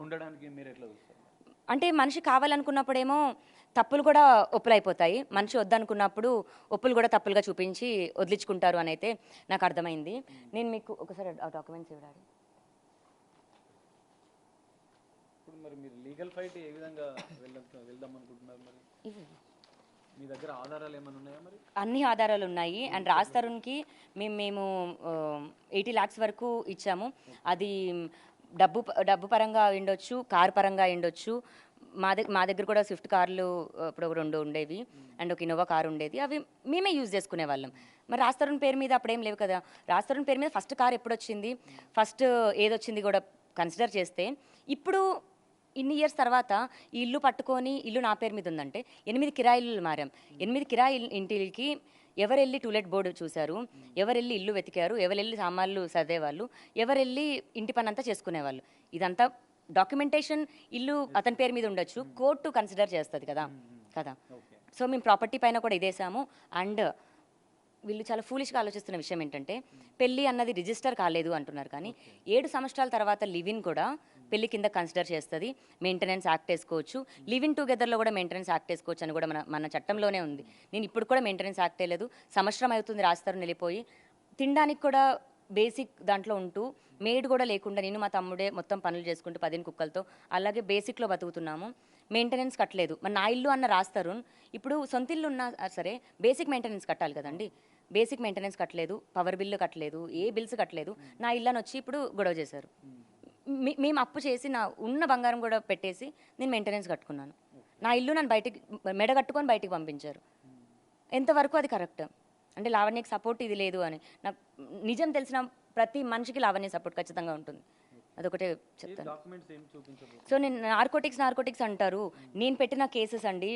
ఉండడానికి మీరు ఎట్లా చూస్తారు? అంటే మనిషి కావాలనుకున్నప్పుడేమో తప్పులు కూడా ఒప్పులైపోతాయి, మనిషి వద్దనుకున్నప్పుడు ఒప్పులు కూడా తప్పులుగా చూపించి వదిలించుకుంటారు అని అయితే నాకు అర్థమైంది. నేను మీకు ఒకసారి ఆ డాక్యుమెంట్స్ ఇవ్వాలి. ఇప్పుడు మరి మీరు లీగల్ ఫైట్ ఏ విధంగా వెళ్దాం అనుకుంటున్నారు? మరి మీ దగ్గర ఆధారాలు ఏమైనా ఉన్నాయా? మరి అన్ని ఆధారాలు ఉన్నాయి. అండ్ రాజ్ తరుణ్కి మేము 80 lakhs వరకు ఇచ్చాము. అది డబ్బు పరంగా ఉండొచ్చు, కార్ పరంగా ఉండొచ్చు. మా దగ్గర కూడా స్విఫ్ట్ కార్లు ఇప్పుడు 2 ఉండేవి అండ్ ఒక ఇన్నోవా కార్ ఉండేది. అవి మేమే యూజ్ చేసుకునే వాళ్ళం. మరి రాజ్ తరుణ్ పేరు మీద అప్పుడేం లేవు కదా. రాజ్ తరుణ్ పేరు మీద ఫస్ట్ కార్ ఎప్పుడు వచ్చింది, ఫస్ట్ ఏదొచ్చింది కూడా కన్సిడర్ చేస్తే ఇప్పుడు ఇన్ని ఇయర్స్ తర్వాత ఈ ఇల్లు పట్టుకొని ఇల్లు నా పేరు మీద ఉందంటే 8 కిరాయిలు మారాం. 8 కిరాయి ఇంటికి ఎవరెళ్ళి టూలెట్ బోర్డు చూశారు, ఎవరెళ్ళి ఇల్లు వెతికారు, ఎవరెళ్ళి సామాన్లు సర్దేవాళ్ళు, ఎవరెళ్ళి ఇంటి పని అంతా చేసుకునేవాళ్ళు. ఇదంతా డాక్యుమెంటేషన్. ఇల్లు అతని పేరు మీద ఉండొచ్చు, కోర్టు కన్సిడర్ చేస్తుంది కదా. సో మేము ప్రాపర్టీ పైన కూడా ఇదేసాము. అండ్ వీళ్ళు చాలా ఫూలిష్గా ఆలోచిస్తున్న విషయం ఏంటంటే పెళ్ళి అన్నది రిజిస్టర్ కాలేదు అంటున్నారు, కానీ 7 సంవత్సరాల తర్వాత లివిన్ కూడా పెళ్లి కింద కన్సిడర్ చేస్తుంది. మెయింటెనెన్స్ యాక్ట్ వేసుకోవచ్చు, లివిన్ టుగెదర్లో కూడా మెయింటెనెన్స్ యాక్ట్ వేసుకోవచ్చు అని కూడా మన చట్టంలోనే ఉంది. నేను ఇప్పుడు కూడా మెయింటెనెన్స్ యాక్ట్ వేయలేదు, సంవత్సరం అవుతుంది రాస్తారు వెళ్ళిపోయి. తినడానికి కూడా బేసిక్ దాంట్లో ఉంటూ మేడ్ కూడా లేకుండా నేను మా తమ్ముడే మొత్తం పనులు చేసుకుంటూ 10 కుక్కలతో అలాగే బేసిక్లో బతుకుతున్నాము. మెయింటెనెన్స్ కట్టలేదు. మరి నా ఇల్లు అన్న రాస్తారు, ఇప్పుడు సొంత ఇల్లు ఉన్నా సరే బేసిక్ మెయింటెనెన్స్ కట్టాలి కదండి. బేసిక్ మెయింటెనెన్స్ కట్టలేదు, పవర్ బిల్లు కట్టలేదు, ఏ బిల్స్ కట్టలేదు. నా ఇల్లు అని వచ్చి ఇప్పుడు గొడవ చేశారు. మేము అప్పు చేసి నా ఉన్న బంగారం కూడా పెట్టేసి నేను మెయింటెనెన్స్ కట్టుకున్నాను. నా ఇల్లు నన్ను బయటికి మెడ కట్టుకొని బయటికి పంపించారు. ఎంతవరకు అది కరెక్ట్? అంటే లావణ్యకి సపోర్ట్ ఇది లేదు అని నాకు నిజం తెలిసిన ప్రతి మనిషికి లావణ్య సపోర్ట్ ఖచ్చితంగా ఉంటుంది. అదొకటే చెప్తాను. సో నేను నార్కోటిక్స్ అంటారు. నేను పెట్టిన కేసెస్ అండి,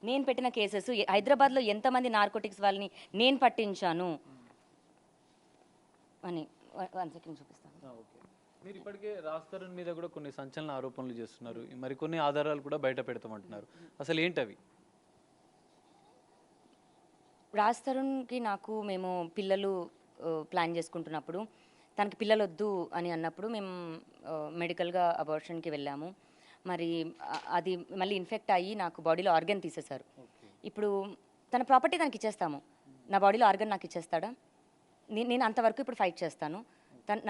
నేను పెట్టిన కేసెస్ హైదరాబాద్లో ఎంతమంది నార్కోటిక్స్ వాళ్ళని నేను పట్టించాను అని 1 సెకండ్ చూపిస్తాను. మీరు ఇప్పటికే రాజ్ తరుణ్ మీద కూడా కొన్ని సంచలన ఆరోపణలు చేస్తున్నారు, మరికొన్ని ఆధారాలు కూడా బయట పెడతామంటున్నారు. అసలు ఏంటవి? రాజ్ తరుణ్కి మేము పిల్లలు ప్లాన్ చేసుకుంటున్నప్పుడు తనకి పిల్లలు వద్దు అని అన్నప్పుడు మేము మెడికల్గా అబార్షన్కి వెళ్ళాము. మరి అది మళ్ళీ ఇన్ఫెక్ట్ అయ్యి నాకు బాడీలో ఆర్గన్ తీసేశారు. ఇప్పుడు తన ప్రాపర్టీ తనకి ఇచ్చేస్తాము, నా బాడీలో ఆర్గన్ నాకు ఇచ్చేస్తాడా? నేను అంతవరకు ఇప్పుడు ఫైట్ చేస్తాను.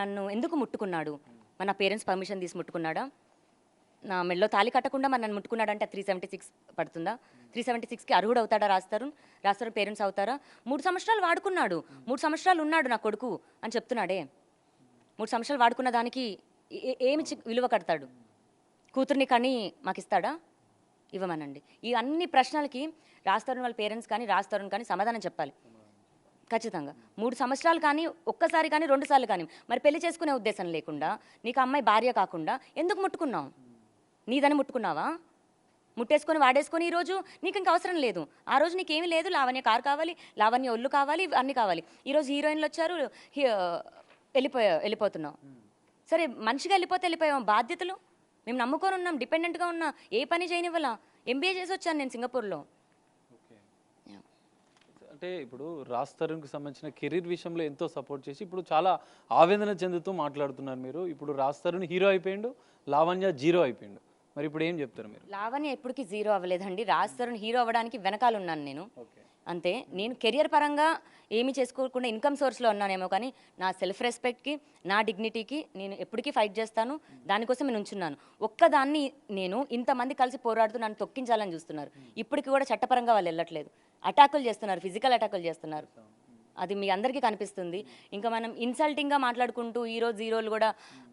నన్ను ఎందుకు ముట్టుకున్నాడు? మన నా పేరెంట్స్ పర్మిషన్ తీసి ముట్టుకున్నాడా? నా మెడలో తాళి కట్టకుండా మరి నన్ను ముట్టుకున్నాడంటే 376 పడుతుందా? 376కి అర్హుడు అవుతాడా రాజ్ తరుణ్? పేరెంట్స్ అవుతారా? 3 సంవత్సరాలు వాడుకున్నాడు, 3 సంవత్సరాలు ఉన్నాడు నా కొడుకు అని చెప్తున్నాడే. 3 సంవత్సరాలు వాడుకున్న దానికి ఏమి విలువ కడతాడు? కూతుర్ని కానీ మాకు ఇస్తాడా? ఇవ్వమనండి. ఈ అన్ని ప్రశ్నలకి రాజ్ తరుణ్ వాళ్ళ పేరెంట్స్ కానీ రాజ్ తరుణ్ కానీ సమాధానం చెప్పాలి ఖచ్చితంగా. 3 సంవత్సరాలు కానీ, ఒక్కసారి కానీ, 2 సార్లు కానీ. మరి పెళ్లి చేసుకునే ఉద్దేశం లేకుండా నీకు అమ్మాయి భార్య కాకుండా ఎందుకు ముట్టుకున్నావు? నీదని ముట్టుకున్నావా? ముట్టేసుకొని వాడేసుకొని ఈరోజు నీకు ఇంకా అవసరం లేదు. ఆ రోజు నీకేమీ లేదు, లావణ్య కారు కావాలి, లావణ్య ఒళ్ళు కావాలి, అన్నీ కావాలి. ఈరోజు హీరోయిన్లు వచ్చారు, వెళ్ళిపోతున్నావు. సరే మనిషిగా వెళ్ళిపోయాం. బాధ్యతలు మేము నమ్ముకొని ఉన్నాం, డిపెండెంట్గా ఉన్నా, ఏ పని చేయనివ్వాలా. MBA చేసి వచ్చాను నేను సింగపూర్లో. అంటే ఇప్పుడు రాజ్ తరుణ్కి సంబంధించిన కెరీర్ విషయంలో ఎంతో సపోర్ట్ చేసి ఇప్పుడు చాలా ఆవేదన చెందుతూ మాట్లాడుతున్నారు మీరు. ఇప్పుడు రాజ్ తరుణ్ హీరో అయిపోయిండు, లావణ్య జీరో అయిపోయిండు. మరి ఇప్పుడు ఏం చెప్తారు మీరు? లావణ్య ఎప్పటికీ జీరో అవ్వలేదండి. రాజ్ తరుణ్ హీరో అవ్వడానికి వెనకాల ఉన్నాను నేను, అంతే. నేను కెరియర్ పరంగా ఏమి చేసుకోకుండా ఇన్కమ్ సోర్స్లో ఉన్నానేమో, కానీ నా సెల్ఫ్ రెస్పెక్ట్కి, నా డిగ్నిటీకి నేను ఎప్పటికీ ఫైట్ చేస్తాను. దానికోసం నేను ఉంచున్నాను. ఒక్కదాన్ని నేను ఇంతమంది కలిసి పోరాడుతూ నన్ను తొక్కించాలని చూస్తున్నారు. ఇప్పటికి కూడా చట్టపరంగా వాళ్ళు వెళ్ళట్లేదు, అటాకులు చేస్తున్నారు, ఫిజికల్ అటాకులు చేస్తున్నారు. అది మీ అందరికీ కనిపిస్తుంది. ఇంకా మనం ఇన్సల్టింగ్గా మాట్లాడుకుంటూ ఈరోజు జీరోలు కూడా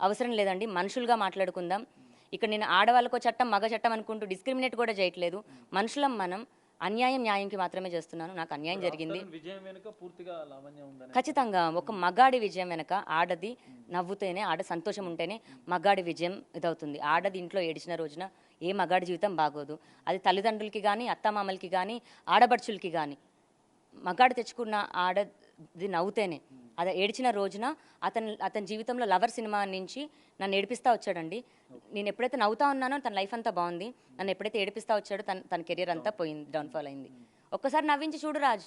అవసరం లేదండి, మనుషులుగా మాట్లాడుకుందాం. ఇక్కడ నేను ఆడవాళ్ళకో చట్టం, మగ చట్టం అనుకుంటూ డిస్క్రిమినేట్ కూడా చేయట్లేదు. మనుషులం మనం. అన్యాయం న్యాయంకి మాత్రమే చేస్తున్నాను. నాకు అన్యాయం జరిగింది ఖచ్చితంగా. ఒక మగాడి విజయం వెనక ఆడది నవ్వుతేనే, ఆడ సంతోషం ఉంటేనే మగాడి విజయం ఇదవుతుంది. ఆడది ఇంట్లో ఏడిచిన రోజున ఏ మగాడి జీవితం బాగోదు. అది తల్లిదండ్రులకి కానీ, అత్తమామలకి కానీ, ఆడబడుచులకి కానీ. మగాడు తెచ్చుకున్న ఆడది నవ్వుతేనే, అది ఏడిచిన రోజున అతని జీవితంలో లవర్ సినిమా నుంచి నన్ను ఏడిపిస్తూ వచ్చాడండి. నేను ఎప్పుడైతే నవ్వుతా ఉన్నానో తన లైఫ్ అంతా బాగుంది, నన్ను ఎప్పుడైతే ఏడిపిస్తూ వచ్చాడో తన కెరీర్ అంతా పోయింది, డౌన్ఫాల్ అయింది. ఒక్కసారి నవ్వించి చూడు రాజ్,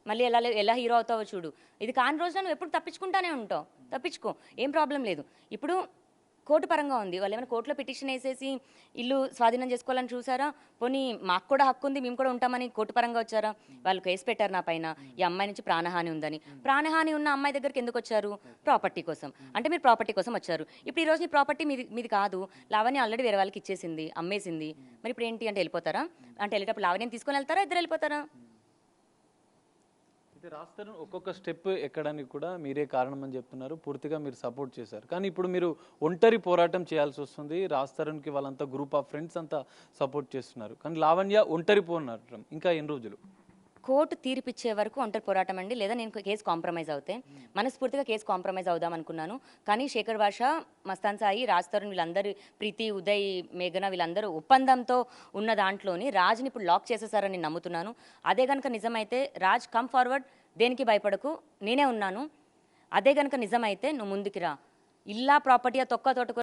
మళ్ళీ ఎలా హీరో అవుతావో చూడు. ఇది కాని రోజున నువ్వు ఎప్పుడు తప్పించుకుంటానే ఉంటావు, తప్పించుకో, ఏం ప్రాబ్లం లేదు. ఇప్పుడు కోర్టు పరంగా ఉంది. వాళ్ళు ఏమైనా కోర్టులో పిటిషన్ వేసేసి ఇల్లు స్వాధీనం చేసుకోవాలని చూసారా? పోనీ మాకు కూడా హక్కు ఉంది, మేము కూడా ఉంటామని కోర్టు పరంగా వచ్చారా? వాళ్ళు కేసు పెట్టారు నా పైన, ఈ అమ్మాయి నుంచి ప్రాణహాని ఉందని. ప్రాణహాని ఉన్న అమ్మాయి దగ్గరికి ఎందుకు వచ్చారు? ప్రాపర్టీ కోసం. అంటే మీరు ప్రాపర్టీ కోసం వచ్చారు. ఇప్పుడు ఈ రోజు ఈ ప్రాపర్టీ మీది కాదు, లావణ్య ఆల్రెడీ వేరే వాళ్ళకి ఇచ్చేసింది, అమ్మేసింది. మరి ఇప్పుడు ఏంటి అంటే వెళ్ళిపోతారా? అంటే వెళ్ళేటప్పుడు లావణ్యం తీసుకొని వెళ్తారా, ఇద్దరు వెళ్ళిపోతారా? అయితే రాస్తారు ఒక్కొక్క స్టెప్ ఎక్కడానికి కూడా మీరే కారణం అని చెప్తున్నారు, పూర్తిగా మీరు సపోర్ట్ చేశారు. కానీ ఇప్పుడు మీరు ఒంటరి పోరాటం చేయాల్సి వస్తుంది. రాస్తారుకి వాళ్ళంతా గ్రూప్ ఆఫ్ ఫ్రెండ్స్ అంతా సపోర్ట్ చేస్తున్నారు, కానీ లావణ్య ఒంటరి పోరాటం ఇంకా ఎన్ని రోజులు? కోర్టు తీర్పిచ్చే వరకు ఒంటరి పోరాటం అండి, లేదా నేను కేసు కాంప్రమైజ్ అవుతే మనస్ఫూర్తిగా కేసు కాంప్రమైజ్ అవుదాం అనుకున్నాను. కానీ శేఖర్ భాష, మస్తాన్ సాయి, రాజ్ తరుణ్ వీళ్ళందరూ, ప్రీతి, ఉదయ్, మేఘన వీళ్ళందరూ ఒప్పందంతో ఉన్న దాంట్లోని రాజ్ని ఇప్పుడు లాక్ చేసేసారని నమ్ముతున్నాను. అదే కనుక నిజమైతే రాజ్ కమ్ ఫార్వర్డ్, దేనికి భయపడకు, నేనే ఉన్నాను. అదే కనుక నిజమైతే నువ్వు ముందుకి రా, ఇల్లా ప్రాపర్టీగా తొక్క తోటకు